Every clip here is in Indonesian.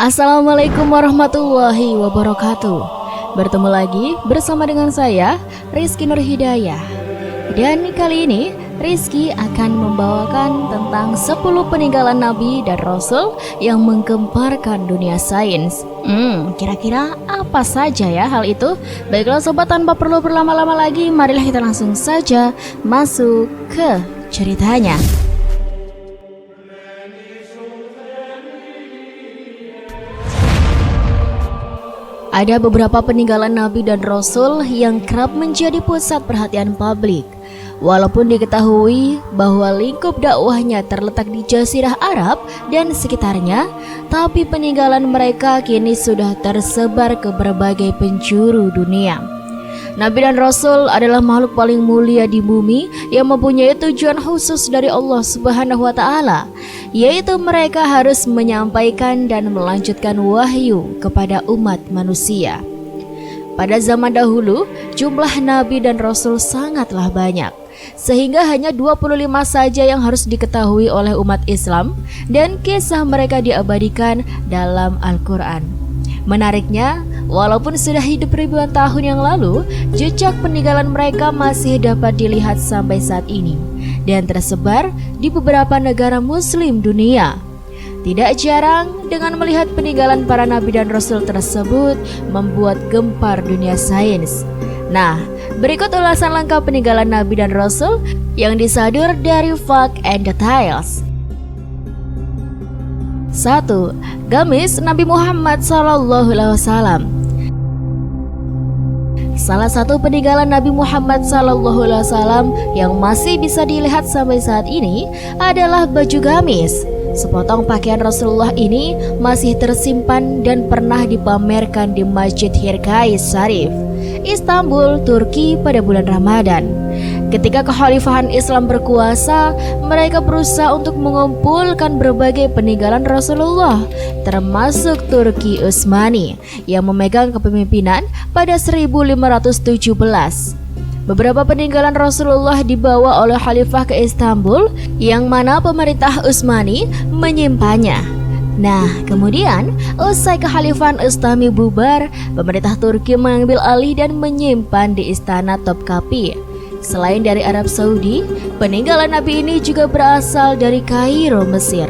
Assalamualaikum warahmatullahi wabarakatuh. Bertemu lagi bersama dengan saya Rizky Nur Hidayah. Dan kali ini Rizky akan membawakan tentang 10 peninggalan Nabi dan Rasul yang menggemparkan dunia sains. Kira-kira apa saja ya hal itu? Baiklah sobat, tanpa perlu berlama-lama lagi, marilah kita langsung saja masuk ke ceritanya. Ada beberapa peninggalan Nabi dan Rasul yang kerap menjadi pusat perhatian publik. Walaupun diketahui bahwa lingkup dakwahnya terletak di Jazirah Arab dan sekitarnya, tapi peninggalan mereka kini sudah tersebar ke berbagai penjuru dunia. Nabi dan Rasul adalah makhluk paling mulia di bumi yang mempunyai tujuan khusus dari Allah Subhanahu wa Ta'ala, yaitu mereka harus menyampaikan dan melanjutkan wahyu kepada umat manusia. Pada zaman dahulu, jumlah Nabi dan Rasul sangatlah banyak, sehingga hanya 25 saja yang harus diketahui oleh umat Islam, dan kisah mereka diabadikan dalam Al-Quran. Menariknya, walaupun sudah hidup ribuan tahun yang lalu, jejak peninggalan mereka masih dapat dilihat sampai saat ini dan tersebar di beberapa negara muslim dunia. Tidak jarang dengan melihat peninggalan para nabi dan rasul tersebut membuat gempar dunia sains. Nah, berikut ulasan lengkap peninggalan nabi dan rasul yang disadur dari Fact and Details. 1. Gamis Nabi Muhammad SAW. Salah satu peninggalan Nabi Muhammad SAW yang masih bisa dilihat sampai saat ini adalah baju gamis. Sepotong pakaian Rasulullah ini masih tersimpan dan pernah dipamerkan di Masjid Hirkais Sharif, Istanbul, Turki pada bulan Ramadan. Ketika kekhalifahan Islam berkuasa, mereka berusaha untuk mengumpulkan berbagai peninggalan Rasulullah, termasuk Turki Utsmani yang memegang kepemimpinan pada 1517. Beberapa peninggalan Rasulullah dibawa oleh khalifah ke Istanbul, yang mana pemerintah Utsmani menyimpannya. Nah, kemudian usai kekhalifahan Utsmani bubar, pemerintah Turki mengambil alih dan menyimpan di Istana Topkapi. Selain dari Arab Saudi, peninggalan Nabi ini juga berasal dari Kairo, Mesir.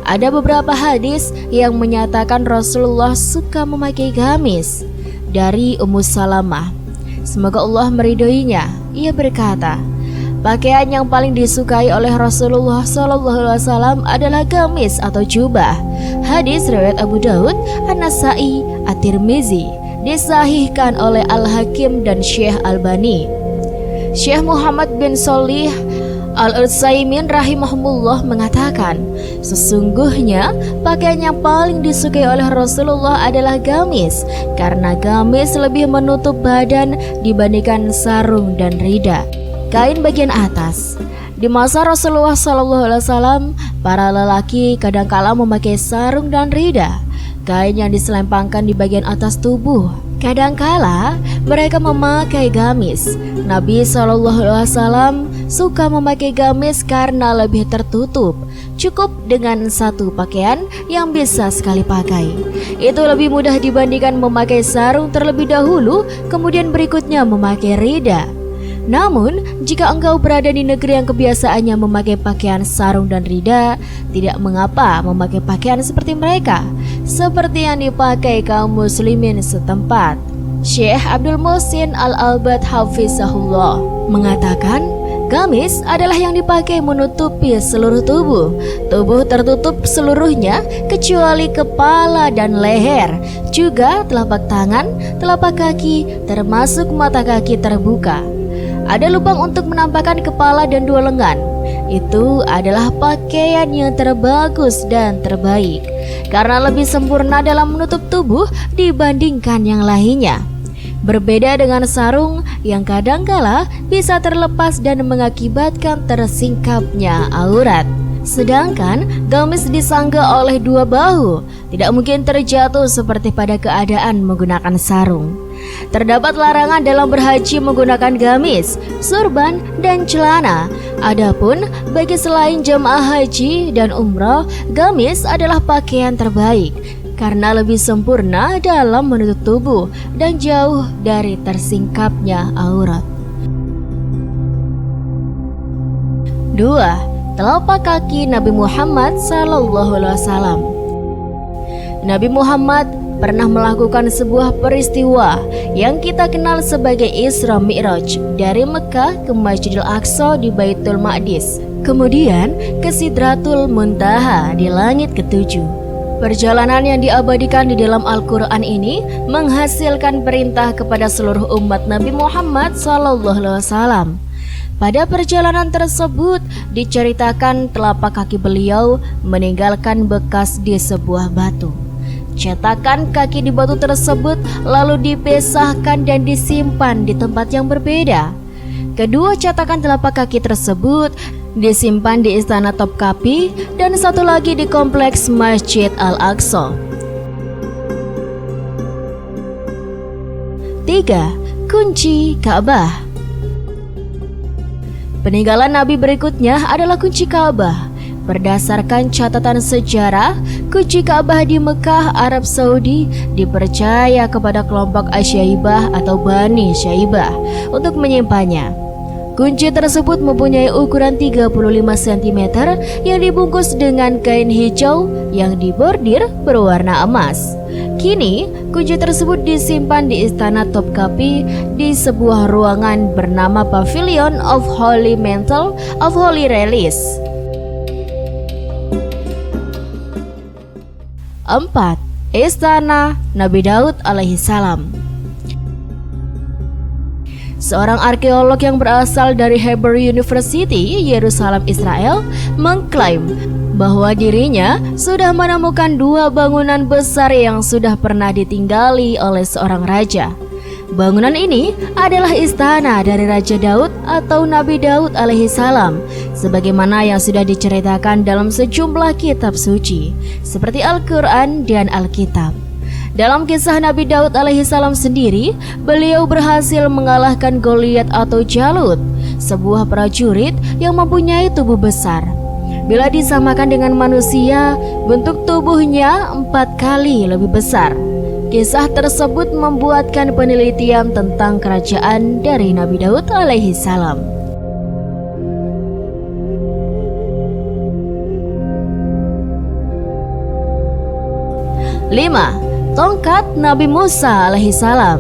Ada beberapa hadis yang menyatakan Rasulullah suka memakai gamis. Dari Ummu Salamah, semoga Allah meridhoinya, ia berkata, pakaian yang paling disukai oleh Rasulullah SAW adalah gamis atau jubah. Hadis riwayat Abu Daud, An-Nasai, At-Tirmizi, disahihkan oleh Al-Hakim dan Syekh Albani. Syekh Muhammad bin Shalih Al-Utsaimin rahimahullah mengatakan, sesungguhnya pakaian yang paling disukai oleh Rasulullah adalah gamis, karena gamis lebih menutup badan dibandingkan sarung dan rida, kain bagian atas. Di masa Rasulullah SAW, para lelaki kadangkala memakai sarung dan rida, kain yang diselempangkan di bagian atas tubuh. Kadangkala mereka memakai gamis. Nabi SAW suka memakai gamis karena lebih tertutup. Cukup dengan satu pakaian yang bisa sekali pakai. Itu lebih mudah dibandingkan memakai sarung terlebih dahulu, kemudian berikutnya memakai rida. Namun, jika engkau berada di negeri yang kebiasaannya memakai pakaian sarung dan rida, tidak mengapa memakai pakaian seperti mereka, seperti yang dipakai kaum muslimin setempat. Syekh Abdul Muhsin Al-Albad Hafizahullah mengatakan, gamis adalah yang dipakai menutupi seluruh tubuh. Tubuh tertutup seluruhnya kecuali kepala dan leher, juga telapak tangan, telapak kaki, termasuk mata kaki terbuka. Ada lubang untuk menampakkan kepala dan dua lengan. Itu adalah pakaian yang terbagus dan terbaik, karena lebih sempurna dalam menutup tubuh dibandingkan yang lainnya. Berbeda dengan sarung yang kadangkala bisa terlepas dan mengakibatkan tersingkapnya aurat. Sedangkan gamis disangga oleh dua bahu, tidak mungkin terjatuh seperti pada keadaan menggunakan sarung. Terdapat larangan dalam berhaji menggunakan gamis, surban, dan celana. Adapun bagi selain jemaah haji dan umrah, gamis adalah pakaian terbaik. karena lebih sempurna dalam menutup tubuh dan jauh dari tersingkapnya aurat. 2. Telapak kaki Nabi Muhammad SAW. Nabi Muhammad pernah melakukan sebuah peristiwa yang kita kenal sebagai Isra Mi'raj dari Mekah ke Masjidil Aqsa di Baitul Maqdis, kemudian ke Sidratul Muntaha di langit ketujuh. Perjalanan yang diabadikan di dalam Al-Quran ini menghasilkan perintah kepada seluruh umat Nabi Muhammad SAW. Pada perjalanan tersebut diceritakan telapak kaki beliau meninggalkan bekas di sebuah batu. Cetakan kaki di batu tersebut lalu dipisahkan dan disimpan di tempat yang berbeda. Kedua cetakan telapak kaki tersebut disimpan di Istana Topkapi dan satu lagi di kompleks Masjid Al-Aqsa. 3. Kunci Ka'bah. Peninggalan Nabi berikutnya adalah kunci Ka'bah. Berdasarkan catatan sejarah, kunci Ka'bah di Mekah, Arab Saudi dipercaya kepada kelompok Asyaibah atau Bani Syaibah untuk menyimpannya. Kunci tersebut mempunyai ukuran 35 cm yang dibungkus dengan kain hijau yang dibordir berwarna emas. Kini, kunci tersebut disimpan di Istana Topkapi di sebuah ruangan bernama Pavilion of Holy Mantle of Holy Relics. 4. Istana Nabi Daud alaihissalam. Seorang arkeolog yang berasal dari Hebrew University, Yerusalem, Israel, mengklaim bahwa dirinya sudah menemukan 2 bangunan besar yang sudah pernah ditinggali oleh seorang raja. Bangunan ini adalah istana dari Raja Daud atau Nabi Daud alaihissalam, sebagaimana yang sudah diceritakan dalam sejumlah kitab suci, seperti Al-Quran dan Alkitab. Dalam kisah Nabi Daud alaihissalam sendiri, beliau berhasil mengalahkan Goliat atau Jalut, sebuah prajurit yang mempunyai tubuh besar. Bila disamakan dengan manusia, bentuk tubuhnya 4 kali lebih besar. Kisah tersebut membuatkan penelitian tentang kerajaan dari Nabi Daud alaihissalam. 5. Tongkat Nabi Musa alaihissalam.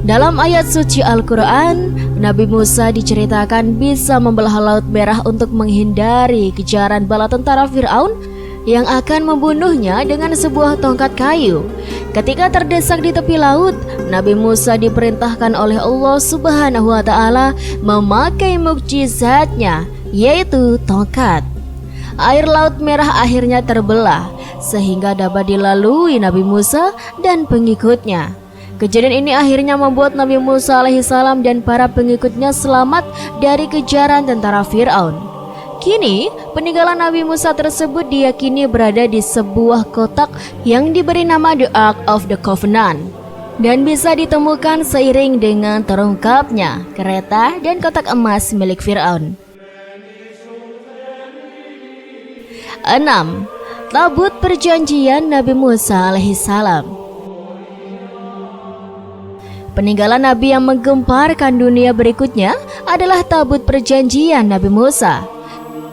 Dalam ayat suci Al-Quran, Nabi Musa diceritakan bisa membelah Laut Merah untuk menghindari kejaran bala tentara Fir'aun yang akan membunuhnya dengan sebuah tongkat kayu. Ketika terdesak di tepi laut, Nabi Musa diperintahkan oleh Allah Subhanahu wa Ta'ala memakai mukjizatnya, yaitu tongkat. Air Laut Merah akhirnya terbelah sehingga dapat dilalui Nabi Musa dan pengikutnya. Kejadian ini akhirnya membuat Nabi Musa alaihissalam dan para pengikutnya selamat dari kejaran tentara Fir'aun. Kini, peninggalan Nabi Musa tersebut diyakini berada di sebuah kotak yang diberi nama The Ark of the Covenant dan bisa ditemukan seiring dengan terungkapnya kereta dan kotak emas milik Fir'aun. 6. Tabut Perjanjian Nabi Musa alaihissalam. Peninggalan Nabi yang menggemparkan dunia berikutnya adalah Tabut Perjanjian Nabi Musa.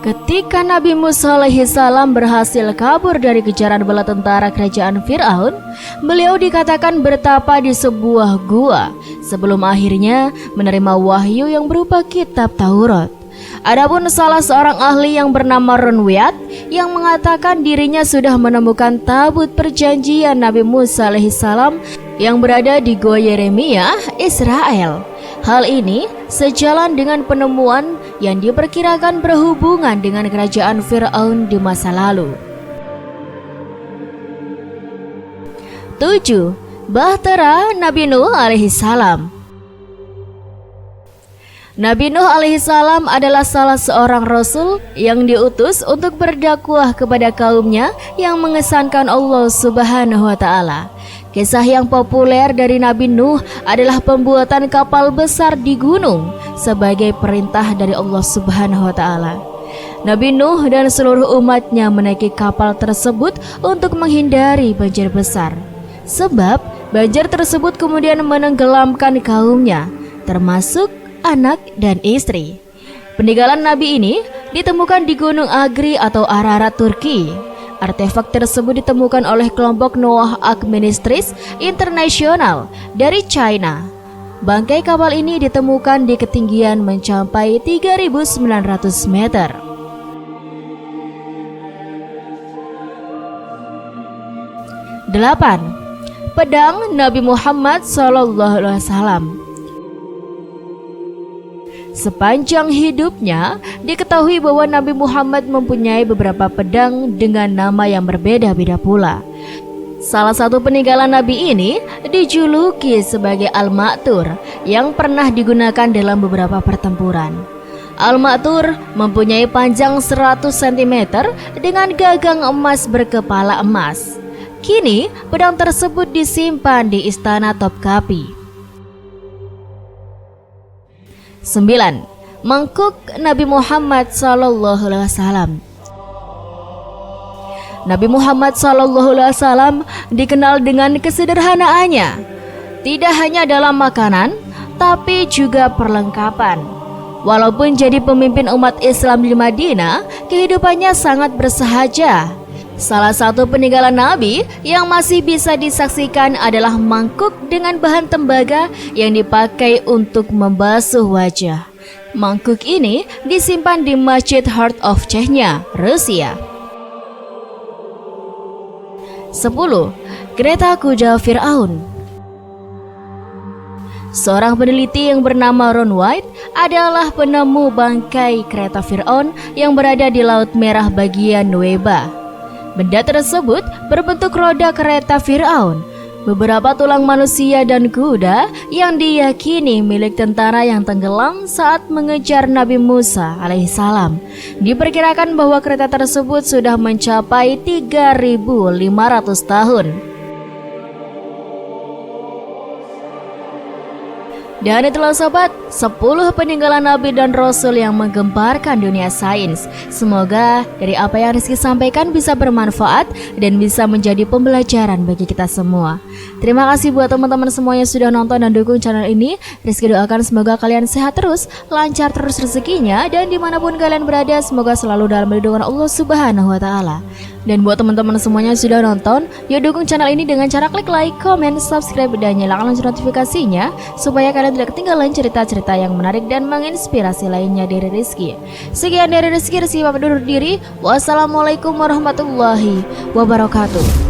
Ketika Nabi Musa alaihissalam berhasil kabur dari kejaran bala tentara kerajaan Fir'aun, beliau dikatakan bertapa di sebuah gua sebelum akhirnya menerima wahyu yang berupa kitab Taurat. Adapun salah seorang ahli yang bernama Runwiyat yang mengatakan dirinya sudah menemukan tabut perjanjian Nabi Musa alaihissalam yang berada di Gua Yeremia, Israel. Hal ini sejalan dengan penemuan yang diperkirakan berhubungan dengan kerajaan Fir'aun di masa lalu. 7. Bahtera Nabi Nuh alaihissalam. Nabi Nuh alaihissalam adalah salah seorang rasul yang diutus untuk berdakwah kepada kaumnya yang mengesankan Allah Subhanahu wa Ta'ala. Kisah yang populer dari Nabi Nuh adalah pembuatan kapal besar di gunung sebagai perintah dari Allah Subhanahu wa Ta'ala. Nabi Nuh dan seluruh umatnya menaiki kapal tersebut untuk menghindari banjir besar. Sebab banjir tersebut kemudian menenggelamkan kaumnya, termasuk anak dan istri. Peninggalan Nabi ini ditemukan di Gunung Agri atau Ararat, Turki. Artefak tersebut ditemukan oleh kelompok Noah Ark Ministries International dari China. Bangkai kapal ini ditemukan di ketinggian mencapai 3.900 meter. Delapan, pedang Nabi Muhammad SAW. Sepanjang hidupnya, diketahui bahwa Nabi Muhammad mempunyai beberapa pedang dengan nama yang berbeda-beda pula. Salah satu peninggalan Nabi ini dijuluki sebagai Al-Ma'thur yang pernah digunakan dalam beberapa pertempuran. Al-Ma'thur mempunyai panjang 100 cm dengan gagang emas berkepala emas. Kini, pedang tersebut disimpan di Istana Topkapi. 9. Mangkuk Nabi Muhammad SAW. Nabi Muhammad SAW dikenal dengan kesederhanaannya, tidak hanya dalam makanan, tapi juga perlengkapan. Walaupun jadi pemimpin umat Islam di Madinah, kehidupannya sangat bersahaja. Salah satu peninggalan Nabi yang masih bisa disaksikan adalah mangkuk dengan bahan tembaga yang dipakai untuk membasuh wajah. Mangkuk ini disimpan di Masjid Heart of Chechnya, Rusia. 10. Kereta kuda Fir'aun. Seorang peneliti yang bernama Ron White adalah penemu bangkai kereta Fir'aun yang berada di Laut Merah bagian Nuweiba. Benda tersebut berbentuk roda kereta Fir'aun, beberapa tulang manusia dan kuda yang diyakini milik tentara yang tenggelam saat mengejar Nabi Musa alaihissalam. Diperkirakan bahwa kereta tersebut sudah mencapai 3.500 tahun. Dan itulah sobat, 10 peninggalan Nabi dan Rasul yang menggemparkan dunia sains. Semoga dari apa yang Rizky sampaikan bisa bermanfaat dan bisa menjadi pembelajaran bagi kita semua. Terima kasih buat teman-teman semua yang sudah nonton dan dukung channel ini. Rizky doakan semoga kalian sehat terus, lancar terus rezekinya, dan dimanapun kalian berada semoga selalu dalam lindungan Allah Subhanahu wa Ta'ala. Dan buat teman-teman semuanya yang sudah nonton, yuk dukung channel ini dengan cara klik like, comment, subscribe, dan nyalakan lonceng notifikasinya supaya kalian tidak ketinggalan cerita-cerita yang menarik dan menginspirasi lainnya dari Rizky. Sekian dari Rizky pamit undur diri. Wassalamualaikum warahmatullahi wabarakatuh.